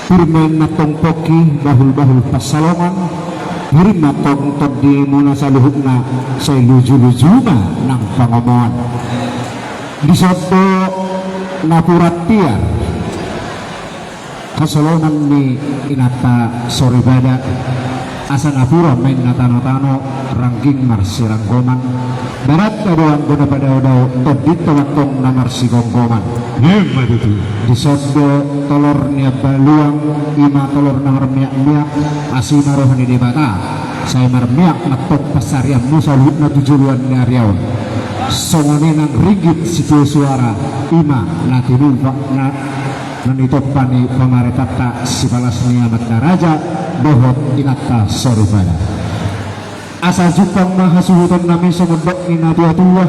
Firman natong poki bahul-bahul pasalongan Hirma tong todi muna sa luhukna sa luju-lujuna ng pangamuan disoto napurat tiar kasalonan ni inata soribada asa napura main natano-tano ranking marsi ranggoman barat kadoan guna pada daw todito watong na marsi gonggoman itu disodo telur nia baluang ima telur na marmiak-miak asina rohani di bata saya marmiak natok pasarian musa luhut na tujuan ni Aryawan songone nang ringgit situ suara ima natinumpak na nanitop pani pamaretata si balas niamat naraja bohot inata sorubada asa jupang mahasuhutan namin sa mundok ni natua-tua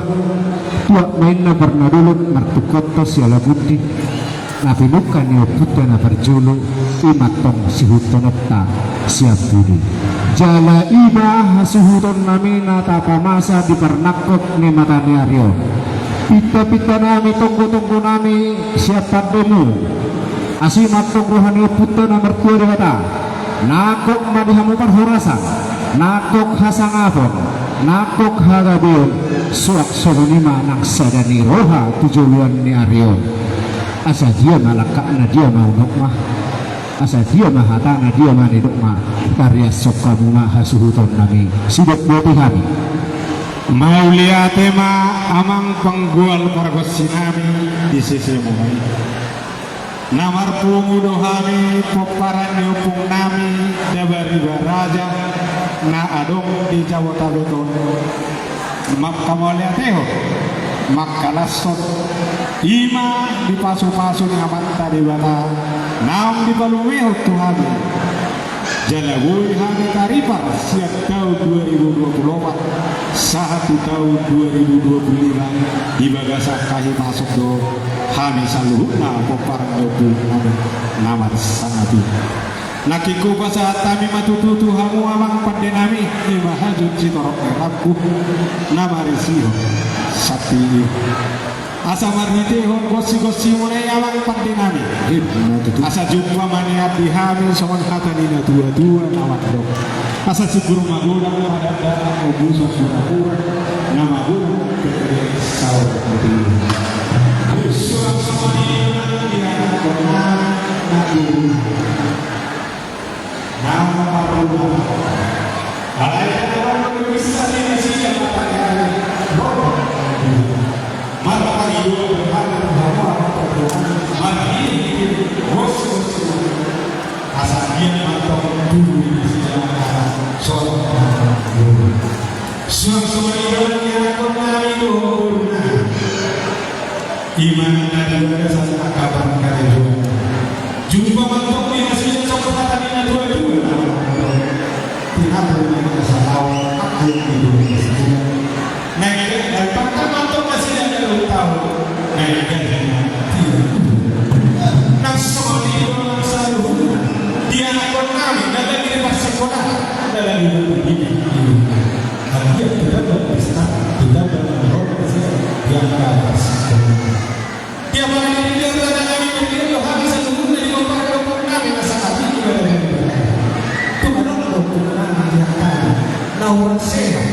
tuak main na bernadulun martukota siala budi napinukan niyo puta na berjulu imatong sihutonota siap budi jala iba hasuhutan namin natapamasa di pernakot ni mata ni Aryo pita-pita nami tunggu-tunggu nami siapa demo asimat tungguhan niyo puta na mertua di kata nakok madihamu perhorasan nakok hasangapon nakok hagabion suak sonima nang sadani roha tujuan ni Aryo asa dia malaka na dia mau nokmah asa dia mahata na dia manidok mah karya sokamu mah hasuhuton nami sidak botihani mau lihat tema amang penggual pargosinami di sisi mulai namar pungudohani poparan diupung nami dabari baraja na adong di Jawa Tabeton mak kamolia teho mak kalasot ima di pasu-pasu ngamat tadi bata naum di palumeo Tuhan jalagui hani taripar siap tahun 2024 saat tahun 2025 di bagasah kahi masuk do hani saluhna poparan do namar sangat nakiku pasahat kami matututu hamu amang pandenami ni mahajud citorok erapku namarisiho sakti asa marhitehon gosi-gosi mulai amang pandenami asa jumpa maniat dihamil soman hatanina dua-dua awak dok asa siguru magulang pada darah obuso surapura nama guru kepada sawah putih suam semuanya dia pernah nabi nama Allah ayat orang bisa diisi kata mata hidup berharap bahwa mati bos asal dia mantap dulu di sejarah soal semua yang pernah itu iman dan dasar kabar kalian jumpa mantap di masjid sekolah tadi dua-dua tidak pernah salah aku itu naik dan pakar mantap masih ada tahu naik dan nang semua orang selalu dia nak kami dalam diri sekolah dalam hidup ini dia tidak berpesta tidak berorganisasi yang atas dia mengenai dia berada kami mungkin lo habis seluruh dari kompor kami masa kami juga itu mana kompor kami yang kami nawan sehat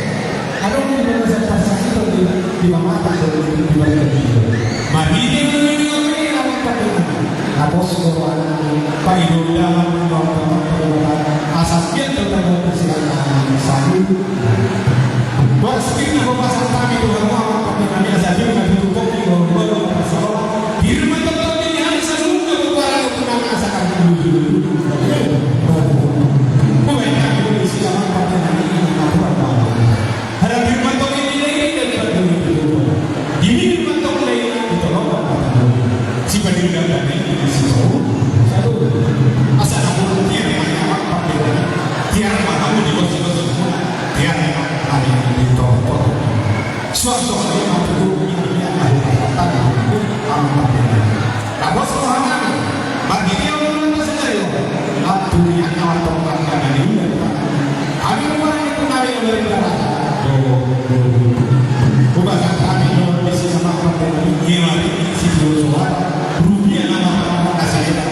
ada pun beberapa pasal itu di mata di bawah mari ini apa pada apa semua payung dalam asas dia tentang persiapan sahih buat sekitar pasal kami itu apa kami asal dia nggak ditutup di bawah pasal di rumah tempat ini harus seluruh keluarga penang asal kami dulu bukan kami siapa pada kami apa ada di rumah tempat ini dan di rumah tempat lain itu loh si pendidikan ini si asal aku dia tiar mahu di bos-bos tiar hari ini tokoh suatu hari aku punya bos orang bagi dia orang saja waktu yang awal tongkat dan ini hari orang itu naik dari darat bukan kami di sini sama pandai ini si suara rupiah nama asal kita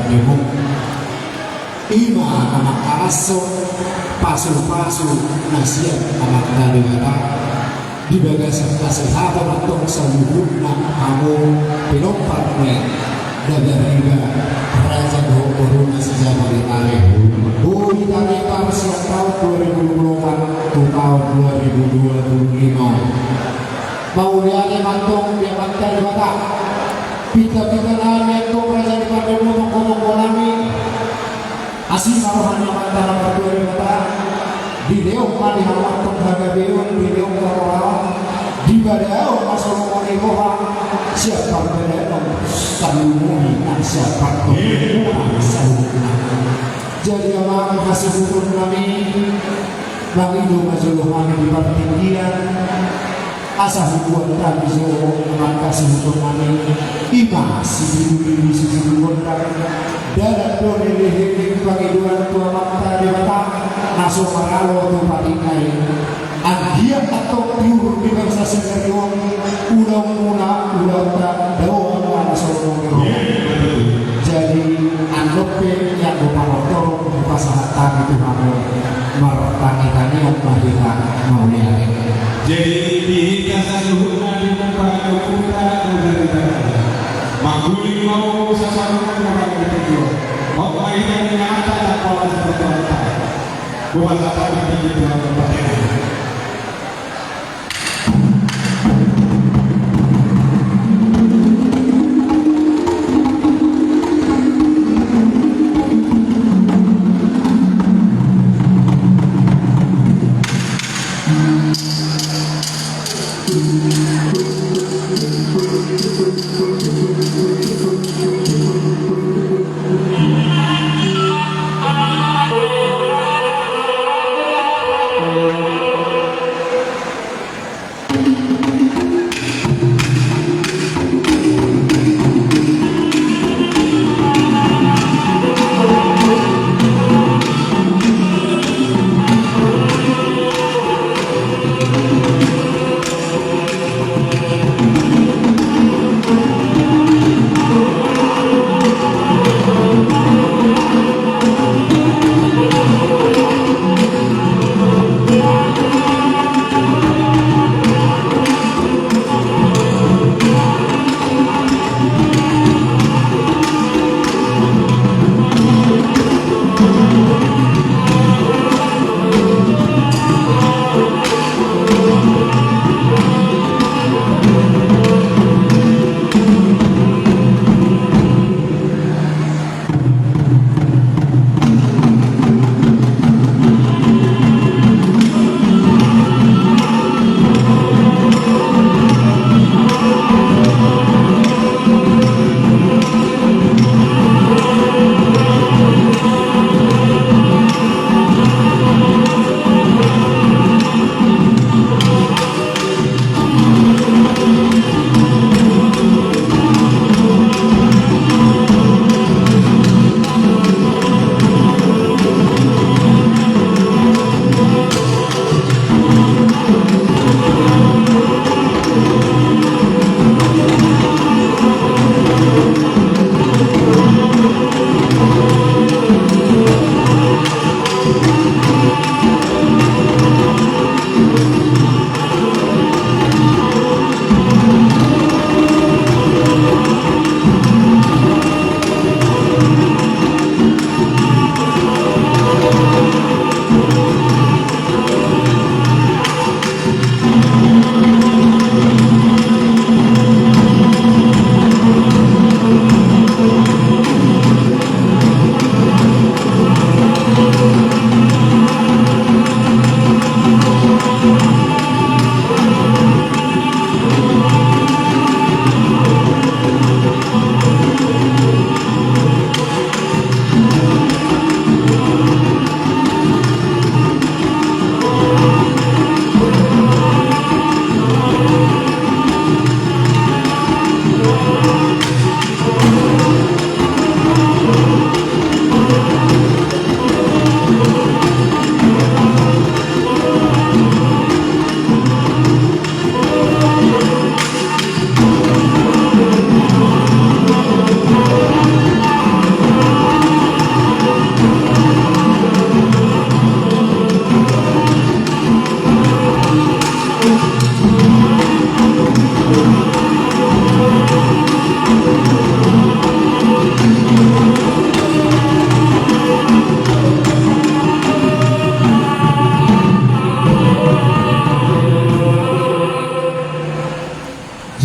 demok ima anak araso pasu-pasu nasihat anak dari kata di bagian serta sehabat atau seluruhnya kamu penopar Dagariga Raja Corona sejaman Italia Bui Italia Parsial tahun 2024 ke tahun 2025 Mauliane mantong dia mantan bata Pita-pita nami atau Raja di pada ngomong-ngomong kolami Asin marohannya mantan nomor 2 bata di Deong mali hawatong hagabeon di Deong karorawan di badao masolong onegoha siapa badao salumuhi siapa kemuliaan salumuhi jadi alam hasil hukum kami bang Indo majuluh kami di pertinggian asa hukuman kami jauh kasih hukum kami ima si bidu si hukum dalam doni lehe pangiduan tua mata di mata masuk maralo tempat ini dia atau piur di bangsa sendirian ulang-ulang daun mana sorong jadi anggapnya yang berpalotong di pasahatan itu kamu mertani-tani yang mahirah mau lihat jadi dihikasan luhurna di tempat kita dari tanah maguli mau sasaran orang itu mau mainan nyata tak kalah seperti apa buat apa di dalam tempat ini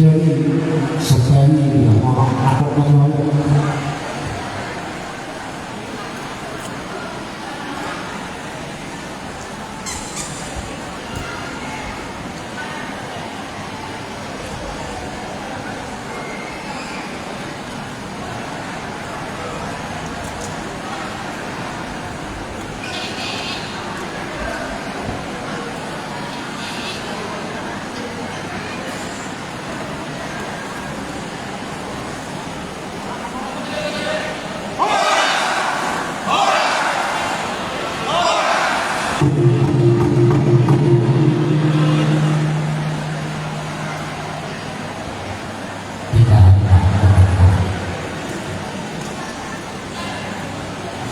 jadi sekali orang takut kalau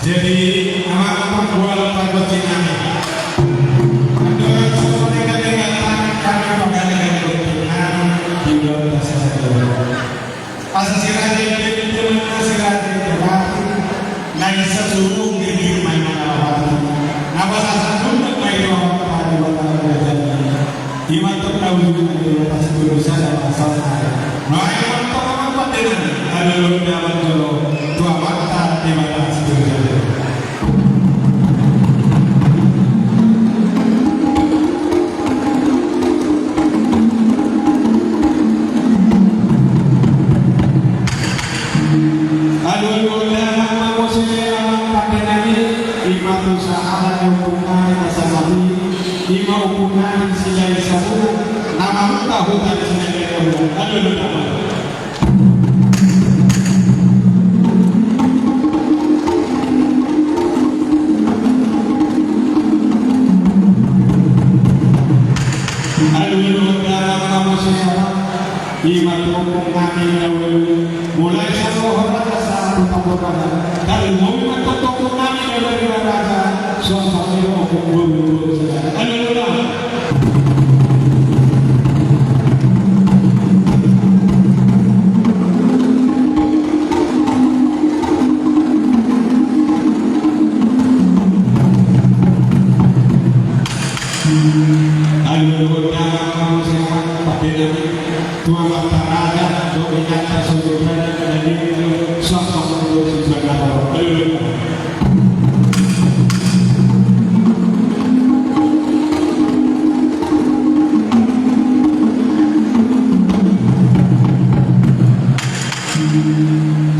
jadi amat buat takut cinami ada sesuatu yang dengan kami pegawai dengan di dalam asal sirade itu sirade terbaik naik sesuatu yang main awal nama asal dulu main awal pada waktu itu iman tahu juga pas berusaha dan asal nah iman tahu apa dengan ada lu dalam jolo tua mata di mana sebenarnya mulai satu orang satu tambahan dari momen tertentu kami dari raja suatu hukum dulu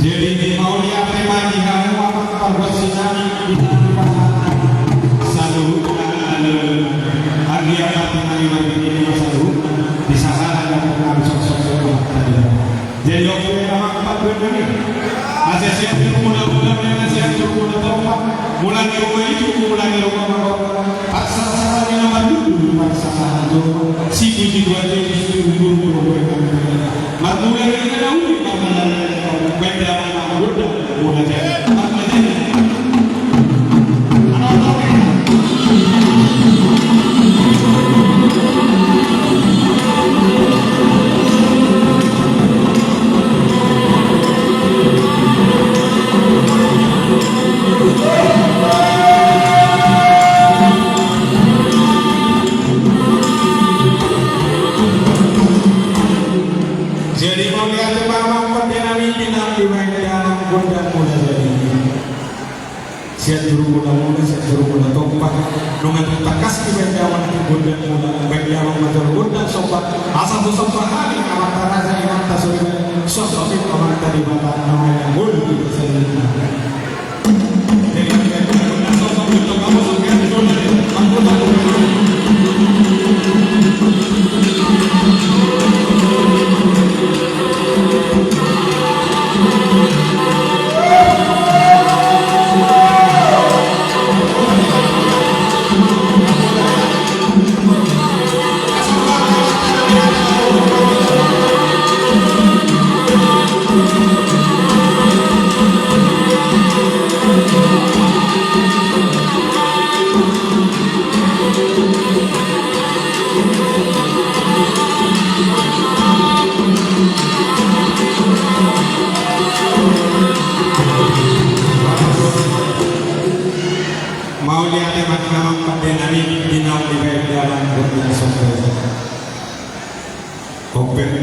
jadi mau lihat tema di kamu apa bersinar di satu hari apa tema ini satu di sana ada pengaruh sosok tadi jadi oke apa benar masih siap mula-mula dengan siap mula tempat mulai di rumah itu mulai di rumah paksa di nomor dulu paksa si puji dua jadi guru Marmula ini kan unik benda muda mulai jadi mau lihat bawang pendenami binang di dalam gondang muda jadi siap juru muda topak nungan takas di dalam gondang muda baik dalam motor gondang sobat asal tu sobat hari amat rasa yang tak sudah sosok itu amat tadi bapak namanya gondang di sini jadi gondang sosok itu kamu suka di gondang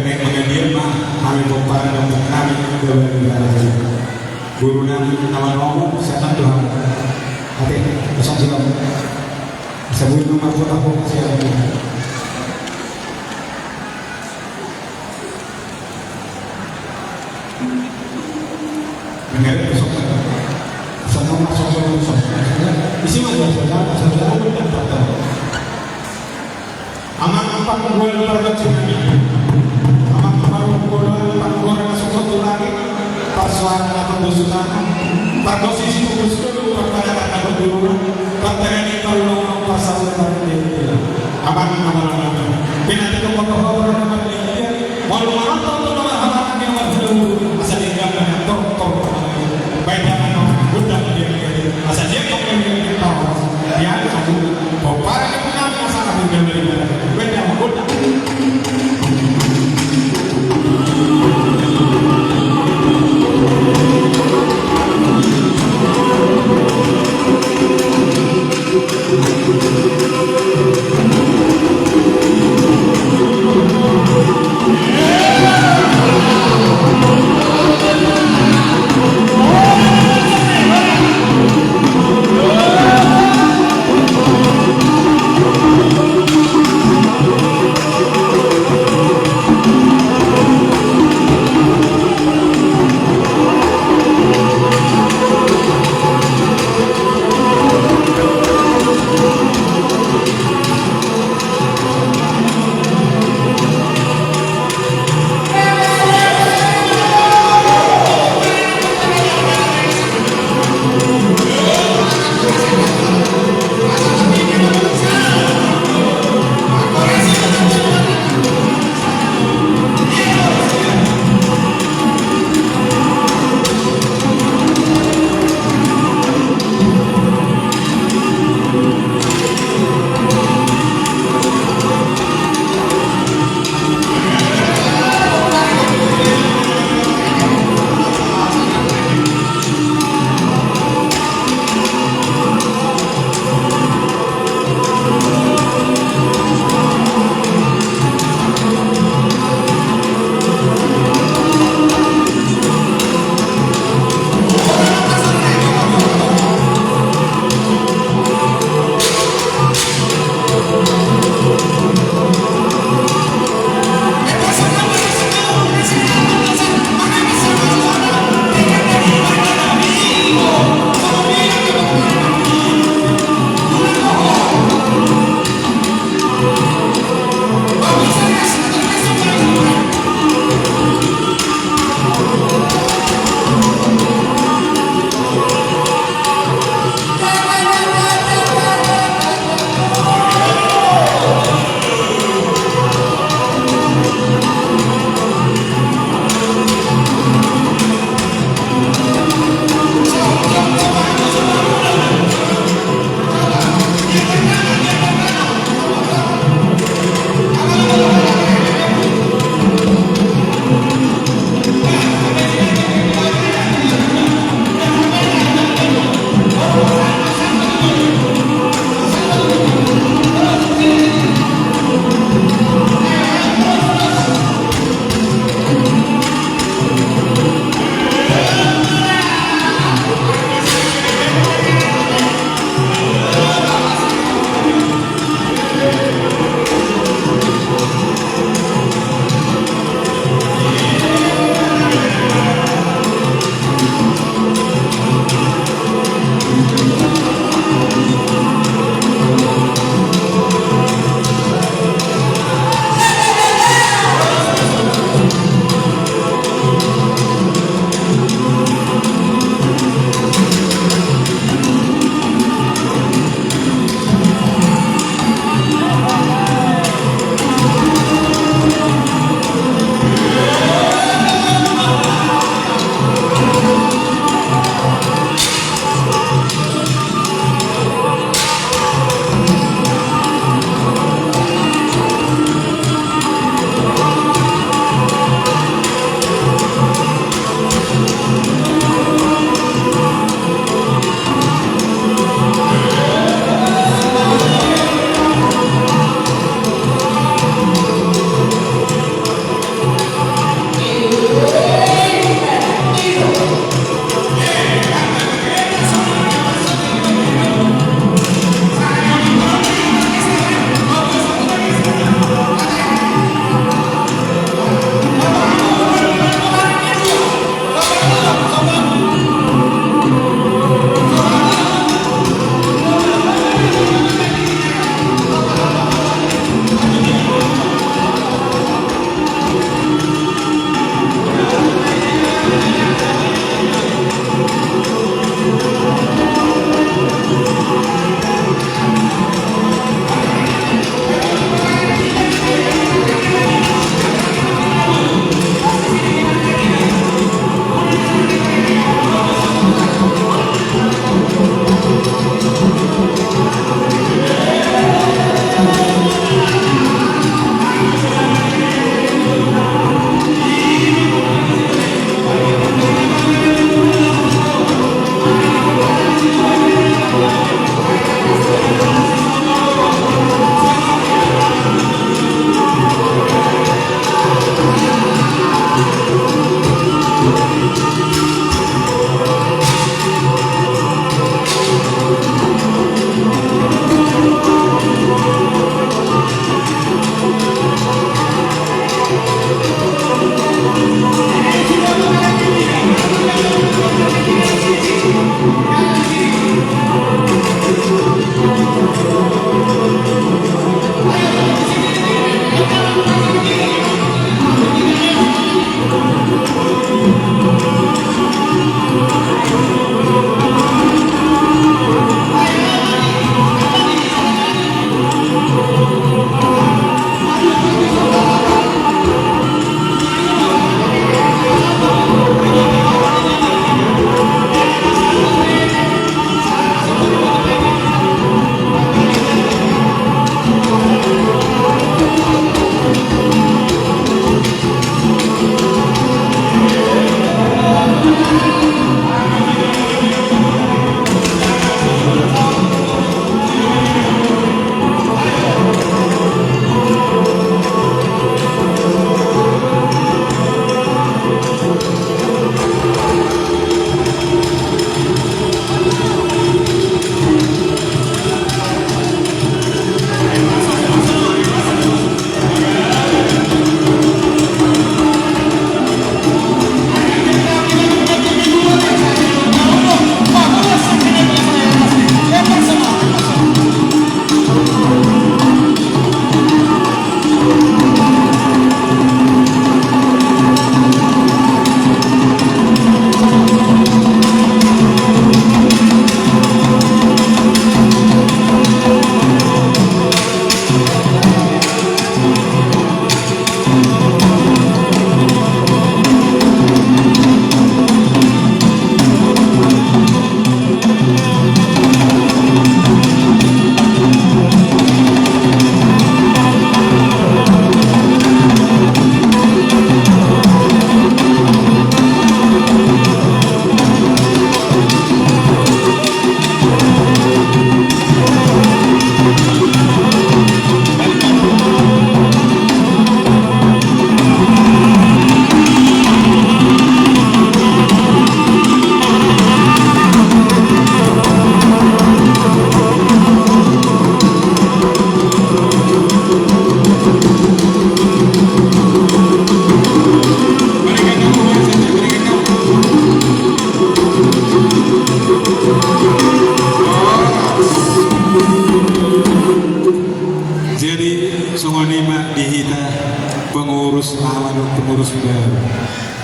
baik mengadir mah kami para dokter kami guru nami nama ngomong setan Tuhan oke besok silam sebut nomor buat aku silam mengalir besok sama masuk isi mah saudara udah tahu aman 40 para tsunami aman 40 masuk satu lagi pas suara apa dosutan pada posisi fokus dulu pada kata dulu kata ini kalau pasal tadi aman pindah ke motor orang dia walau malam tuh nama yang dulu asal dia enggak tor baik udah dia asal dia kok yang tahu dia aku para kenal masalah dengan dia beda udah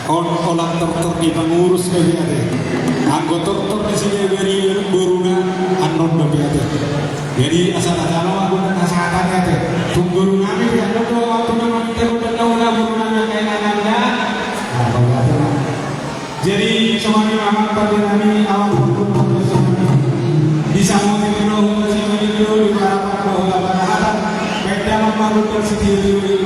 Olah dokter di pengurus kegiatan, anggota dokter di sini dari guruna anon kegiatan. Jadi asal-asal aku nak kesehatan kata, tunggu kami ya dokter waktu nama kita udah tahu lah guruna kayak nanya. Jadi cuma ni mama pada kami awal pun bisa mau dulu masih dulu di harapan bahwa pada hari beda mama dokter sendiri